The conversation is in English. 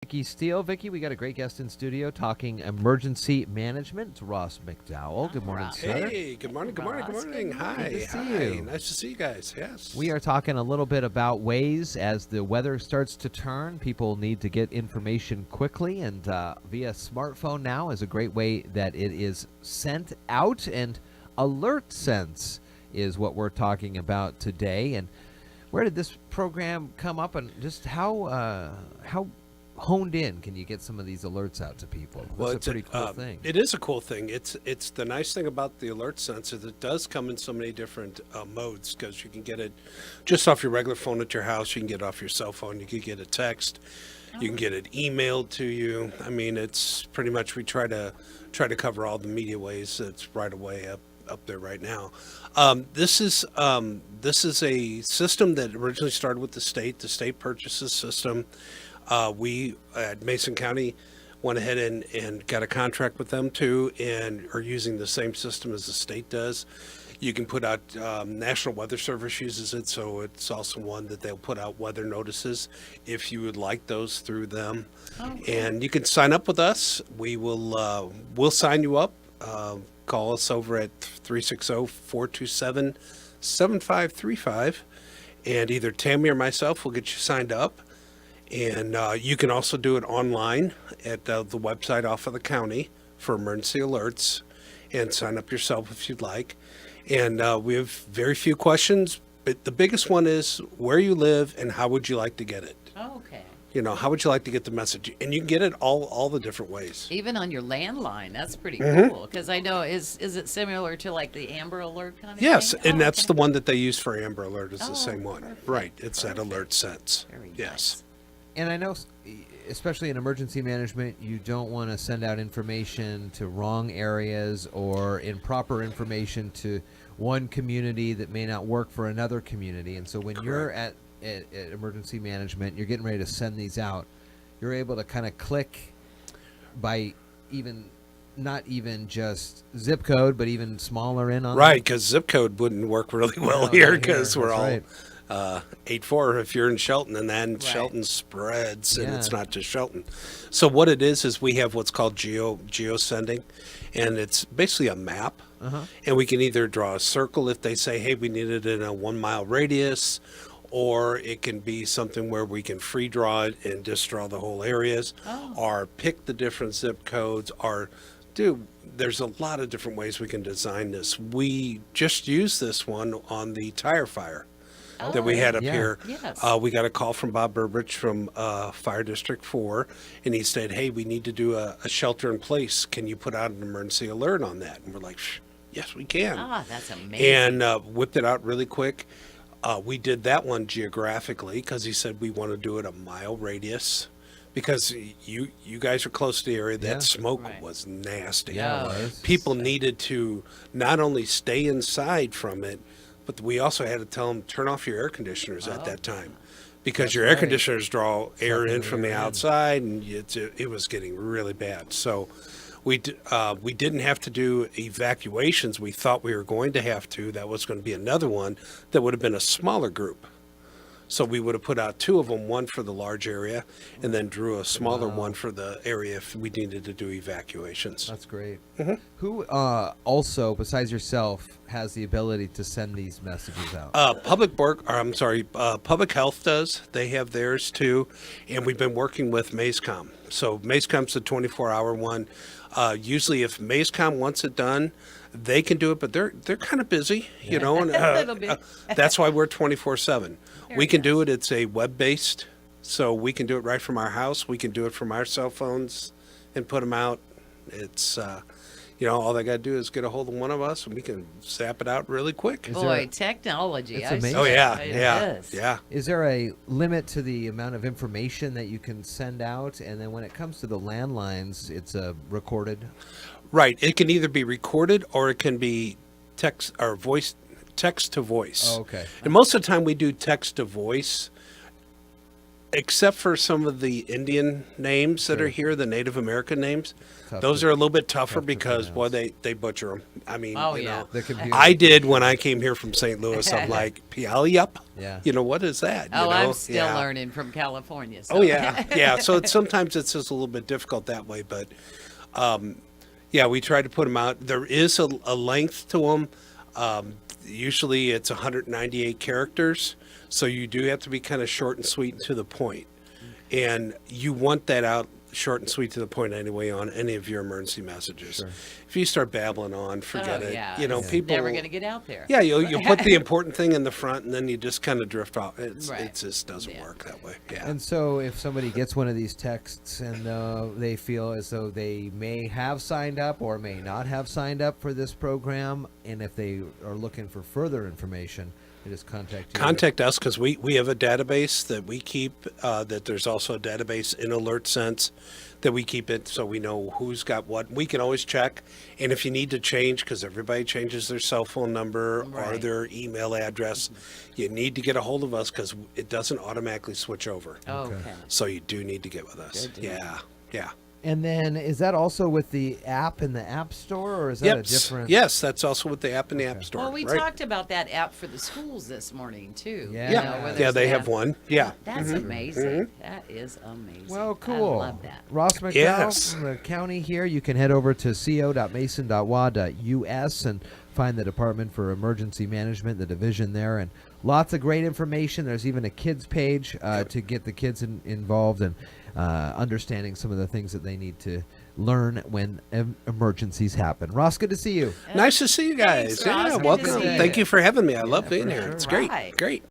Vicky Steele. Vicky, we got a great guest in studio talking emergency management. It's Ross McDowell. Good morning, Ross. sir. Hey, good morning, good morning, good Ross, morning. good Hi, Good to see hi. you. Nice to see you guys. Yes. We are talking a little bit about ways as the weather starts to turn. People need to get information quickly, and via smartphone now is a great way that it is sent out. And Alertsense is what we're talking about today. And where did this program come up, and just how honed in can you get some of these alerts out to people? That's it's a pretty cool thing. It is a cool thing. It's the nice thing about the Alertsense is it does come in so many different modes because you can get it just off your regular phone at your house. You can get it off your cell phone. You can get a text. You can get it emailed to you. I mean, it's pretty much we try to cover all the media ways. It's right away up there right now. This is a system that originally started with the state. The state purchased this system. We at Mason County went ahead and got a contract with them too, and are using the same system as the state does. You can put out National Weather Service uses it, so it's also one that they'll put out weather notices if you would like those through them. And you can sign up with us. We'll sign you up. Call us over at 360-427-7535, and either Tammy or myself will get you signed up. And you can also do it online at the website off of the county for emergency alerts, and sign up yourself if you'd like. And we have very few questions, but the biggest one is where you live and how would you like to get it? Okay. You know, how would you like to get the message? And you can get it all the different ways. Even on your landline, that's pretty Mm-hmm. cool. Because I know, is it similar to like the Amber Alert kind of Yes, thing? and that's okay. the one that they use for Amber Alert is Oh, the same one. perfect, Right, it's that perfect. Alertsense. Very Yes. And I know, especially in emergency management, you don't want to send out information to wrong areas or improper information to one community that may not work for another community. And so when you're at emergency management, you're getting ready to send these out, you're able to kind of click by not even just zip code, but even smaller in on Right, because zip code wouldn't work really well No, here not because here. we're That's all right. 8-4 if you're in Shelton, and then Right. Shelton spreads, and it's Yeah. not just Shelton. So what it is we have what's called geo sending, and it's basically a map. And we can either draw a circle if they say, hey, we need it in a 1 mile radius, or it can be something where we can free draw it and just draw the whole areas, or pick the different zip codes, or there's a lot of different ways we can design this. We just used this one on the tire fire that we had up yeah. here. Yes. We got a call from Bob Burbridge from Fire District 4, and he said, hey, we need to do a shelter in place. Can you put out an emergency alert on that? And we're like, yes, we can. That's amazing. And whipped it out really quick. We did that one geographically because he said we want to do it a mile radius because you guys are close to the area. Yeah. That smoke Right. was nasty. Yeah, it Yeah. was. People needed to not only stay inside from it, but we also had to tell them turn off your air conditioners at that time because your air right. conditioners draw air in the from the air in. outside, and it was getting really bad. So we didn't have to do evacuations. We thought we were going to have to. That was going to be another one that would have been a smaller group. So we would have put out two of them, one for the large area, and then drew a smaller one for the area if we needed to do evacuations. That's great. Mm-hmm. Who also, besides yourself, has the ability to send these messages out? Public Health does. They have theirs too, and we've been working with MazeCom. So MazeCom's the 24-hour one. Usually, if MazeCom wants it done, they can do it, but they're kind of busy, you know. And, Little bit. that's why we're 24/7. We can do it. It's a web-based, so we can do it right from our house. We can do it from our cell phones and put them out. It's all they got to do is get a hold of one of us, and we can zap it out really quick. Is Boy, there- technology. It's I amazing. say Oh yeah, it yeah, is. yeah. Is there a limit to the amount of information that you can send out? And then when it comes to the landlines, it's recorded? Right. It can either be recorded or it can be text or text to voice. Oh, okay. And most of the time we do text to voice. except for some of the Indian names that are here, the Native American names, Tough those to- are a little bit tougher tough to because, boy, pronounce. they butcher them. I mean, Oh, you yeah. know, The computer. I did when I came here from St. Louis. I'm like, Pialyup? Yeah. You know, what is that? Oh, you know? I'm still Yeah. learning from California. So. Oh, yeah. Yeah. So sometimes it's just a little bit difficult that way. But, yeah, we try to put them out. There is a length to them. Usually it's 198 characters. So you do have to be kind of short and sweet and to the point. And you want that out short and sweet to the point anyway on any of your emergency messages. Sure. If you start babbling on, forget Oh, it. yeah. You know, It's people never going to get out there. Yeah, you put the important thing in the front, and then you just kind of drift off. It Right. just doesn't Yeah. work that way. Yeah. And so, if somebody gets one of these texts and they feel as though they may have signed up or may not have signed up for this program, and if they are looking for further information, they just contact you. Contact us because we have a database that we keep. That there's also a database in Alertsense that we keep it so we know who's got what. We can always check, and if you need to change, because everybody changes their cell phone number or Right. their email address, you need to get a hold of us because it doesn't automatically switch over. Okay. So you do need to get with us. Good deal. Yeah, yeah. And then, is that also with the app in the App Store, or is that a different? Yes, that's also with the app in the App Store. Well, we right? talked about that app for the schools this morning too. Yeah. You Yeah, know, where yeah, there's they the have app. one. Yeah. That's amazing. That is amazing. Well, cool. I love that. Ross McDowell Yes. from the county here. You can head over to co.mason.wa.us and find the Department for Emergency Management, the division there, and lots of great information. There's even a kids page to get the kids involved and understanding some of the things that they need to learn when emergencies happen. Ross, good to see you. Nice to see you guys. Thanks, Ross. Yeah, Good to welcome. see you. Thank you for having me. I love being for here. sure. It's great. Right. Great.